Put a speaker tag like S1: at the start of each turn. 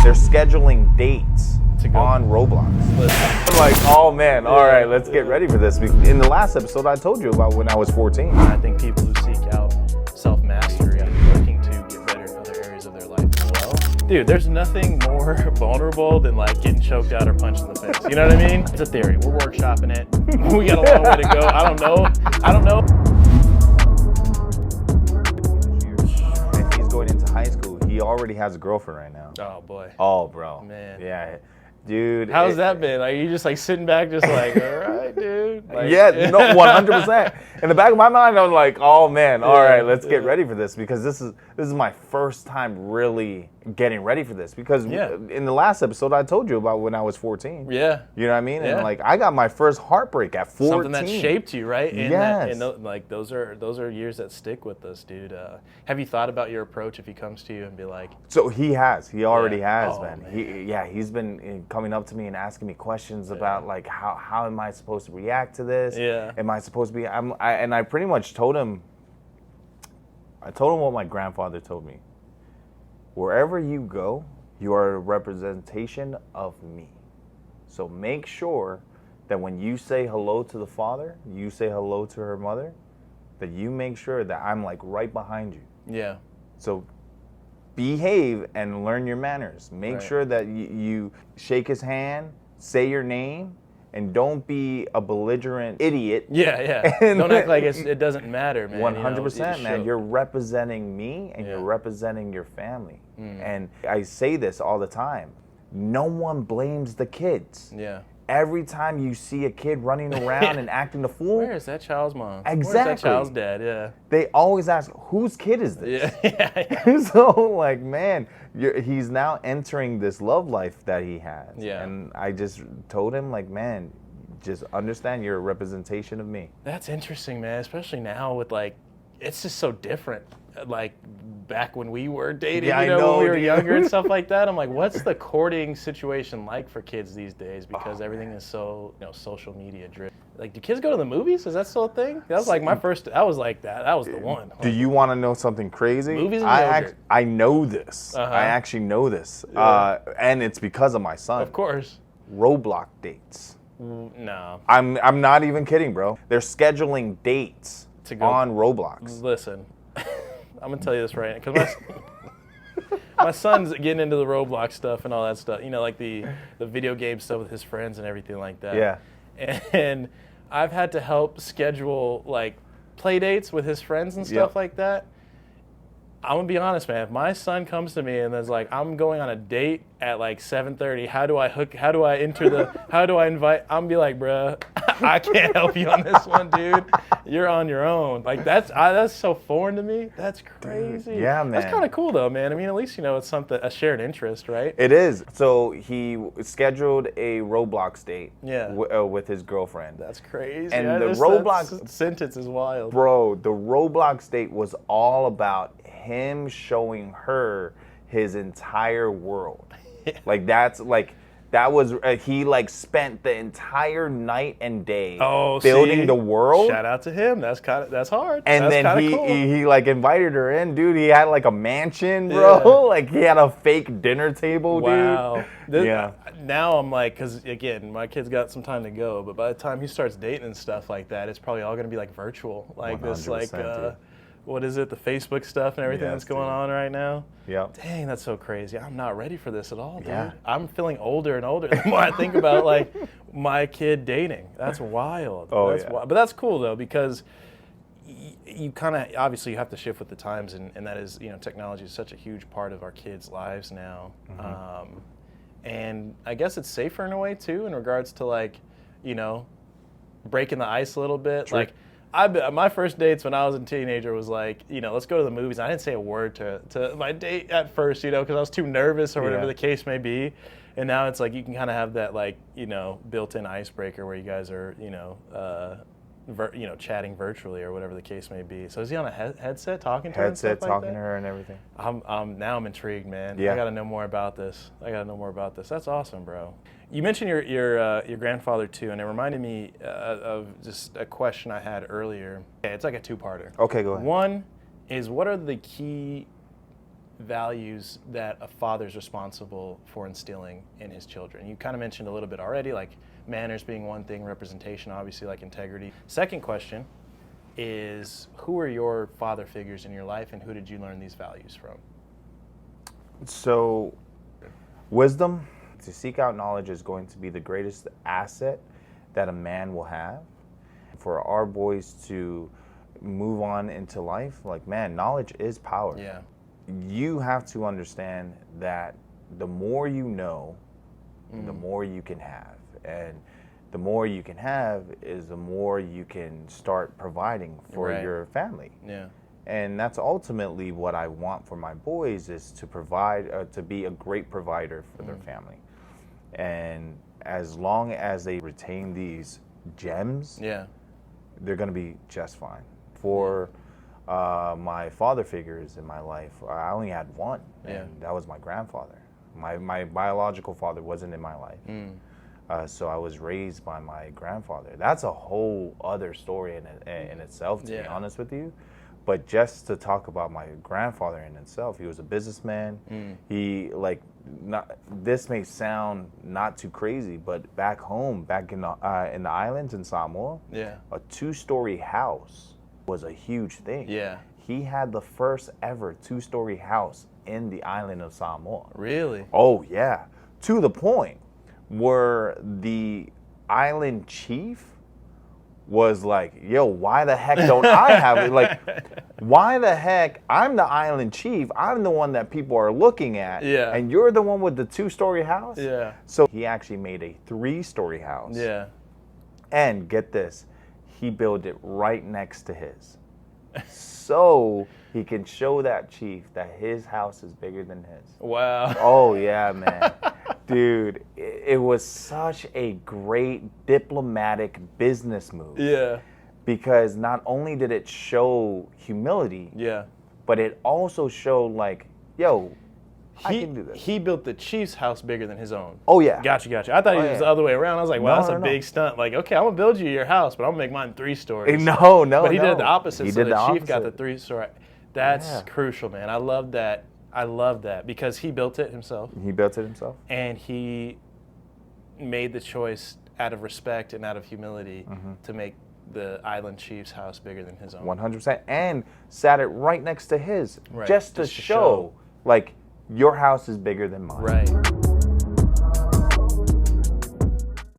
S1: They're scheduling dates on Roblox. I'm like, oh man, all right, let's get ready for this. In the last episode, I told you about when I was 14.
S2: I think people who seek out self-mastery are looking to get better in other areas of their life as well. Dude, there's nothing more vulnerable than like getting choked out or punched in the face. You know what I mean? It's a theory. We're workshopping it. We got a long way to go. I don't know.
S1: And he's going into high school. He already has a girlfriend right now.
S2: Oh boy.
S1: Oh, bro.
S2: Man.
S1: Yeah. Dude.
S2: How's that been? Are you just like sitting back just like, all right, dude? Like,
S1: yeah, no, 100%. In the back of my mind, I'm like, oh man, all right, let's get ready for this, because this is my first time really getting ready for this, because in the last episode I told you about when I was 14.
S2: Yeah.
S1: You know what I mean?
S2: Yeah.
S1: And like I got my first heartbreak at 14.
S2: Something that shaped you, right? And
S1: yes.
S2: Like those are years that stick with us, dude. Have you thought about your approach if he comes to you and be like?
S1: So he already has,
S2: Oh,
S1: man. He's been coming up to me and asking me questions about like how am I supposed to react to this?
S2: Yeah.
S1: Am I supposed to be? And I pretty much told him. I told him what my grandfather told me. Wherever you go, you are a representation of me. So make sure that when you say hello to the father, you say hello to her mother, that you make sure that I'm like right behind you.
S2: Yeah.
S1: So behave and learn your manners. Make sure that you shake his hand, say your name, and don't be a belligerent idiot.
S2: Yeah. Don't act like it doesn't matter, man.
S1: 100%, man. You're representing me and you're representing your family. And I say this all the time. No one blames the kids.
S2: Yeah.
S1: Every time you see a kid running around and acting a fool,
S2: where is that child's mom?
S1: Exactly.
S2: Where's that child's dad? Yeah.
S1: They always ask, whose kid is this?
S2: Yeah.
S1: So, like, man, he's now entering this love life that he has.
S2: Yeah.
S1: And I just told him, like, man, just understand you're a representation of me.
S2: That's interesting, man. Especially now with like, it's just so different. Like back when we were dating,
S1: Yeah,
S2: you know,
S1: I know,
S2: when we were
S1: dude.
S2: younger and stuff like that. I'm like, what's the courting situation like for kids these days? Because everything is so, social media driven. Like, do kids go to the movies? Is that still a thing? That was like my first. I was like that. That was the one.
S1: Do you want to know something crazy?
S2: Movies and yogurt.
S1: I know this. I actually know this. And it's because of my son.
S2: Of course.
S1: Roblox dates.
S2: No.
S1: I'm not even kidding, bro. They're scheduling dates
S2: To go.
S1: on Roblox.
S2: Listen, I'm gonna tell you this right now, because my son's getting into the Roblox stuff and all that stuff. You know, like the video game stuff with his friends and everything like that.
S1: Yeah.
S2: And I've had to help schedule like play dates with his friends and stuff like that. I'm gonna be honest, man. If my son comes to me and is like, I'm going on a date at like 7:30, how do I invite? I'm gonna be like, bruh, I can't help you on this one, dude. You're on your own. Like that's so foreign to me. That's crazy.
S1: Dude, yeah, man.
S2: That's kind of cool though, man. I mean, at least it's something, a shared interest, right?
S1: It is. So he scheduled a Roblox date with his girlfriend.
S2: That's crazy.
S1: And the Roblox
S2: sentence is wild.
S1: Bro, the Roblox date was all about him showing her his entire world. Like that was he like spent the entire night and day building the world.
S2: Shout out to him. That's hard.
S1: And
S2: that's
S1: then
S2: cool.
S1: he like invited her in, dude. He had like a mansion, bro. Like he had a fake dinner table, dude.
S2: Now I'm like, because again, my kid's got some time to go, but by the time he starts dating and stuff like that, it's probably all gonna be like virtual, like this, like what is it, the Facebook stuff and everything that's going on right now?
S1: Yeah.
S2: Dang, that's so crazy. I'm not ready for this at all, dude. Yeah. I'm feeling older and older the more I think about like my kid dating. That's wild. Wild. But that's cool though, because you kind of, obviously you have to shift with the times, and that is, technology is such a huge part of our kids' lives now. And I guess it's safer in a way too, in regards to like, breaking the ice a little bit.
S1: True.
S2: Like, my first dates when I was a teenager was like, let's go to the movies. I didn't say a word to my date at first, because I was too nervous or whatever the case may be. And now it's like you can kind of have that like, built-in icebreaker where you guys are, chatting virtually or whatever the case may be. So is he on a headset talking to her?
S1: Headset talking to her and everything.
S2: Now I'm intrigued, man.
S1: Yeah.
S2: I got to know more about this. That's awesome, bro. You mentioned your grandfather too, and it reminded me of just a question I had earlier. Okay, it's like a two-parter.
S1: Okay, go ahead.
S2: One is, what are the key values that a father's responsible for instilling in his children? You kind of mentioned a little bit already, like manners being one thing, representation, obviously, like integrity. Second question is, who are your father figures in your life, and who did you learn these values from?
S1: So, wisdom, to seek out knowledge is going to be the greatest asset that a man will have. For our boys to move on into life, like, man, knowledge is power.
S2: Yeah.
S1: You have to understand that the more you know, the more you can have. And the more you can have is the more you can start providing for your family.
S2: Yeah.
S1: And that's ultimately what I want for my boys, is to provide, to be a great provider for their family. And as long as they retain these gems, they're going to be just fine. For my father figures in my life, I only had one, and that was my grandfather. My biological father wasn't in my life. So I was raised by my grandfather. That's a whole other story in itself, to be honest with you. But just to talk about my grandfather in itself, he was a businessman. He, like, this may sound not too crazy, but back home, back in the islands in Samoa, a 2-story house was a huge thing. He had the first ever 2-story house in the island of Samoa.
S2: Really?
S1: Oh, yeah. To the point where the island chief was like, yo, why the heck don't I have it? Like, why the heck? I'm the island chief. I'm the one that people are looking at. And you're the one with the 2-story house? So he actually made a 3-story house. And get this, he built it right next to his. So he can show that chief that his house is bigger than his.
S2: Wow.
S1: Oh, yeah, man. Dude, it was such a great diplomatic business move. Because not only did it show humility, but it also showed, like, yo, I can do this.
S2: He built the chief's house bigger than his own.
S1: Oh, yeah.
S2: Gotcha. I thought he was the other way around. I was like, wow, that's a big stunt. Like, okay, I'm going to build you your house, but I'm going to make mine 3 stories.
S1: No.
S2: But he did the opposite, so the chief got the 3-story. That's crucial, man. I love that. Because he built it himself. And he made the choice out of respect and out of humility to make the island chief's house bigger than his own.
S1: 100%. And sat it right next to his, just to show, like, your house is bigger than mine.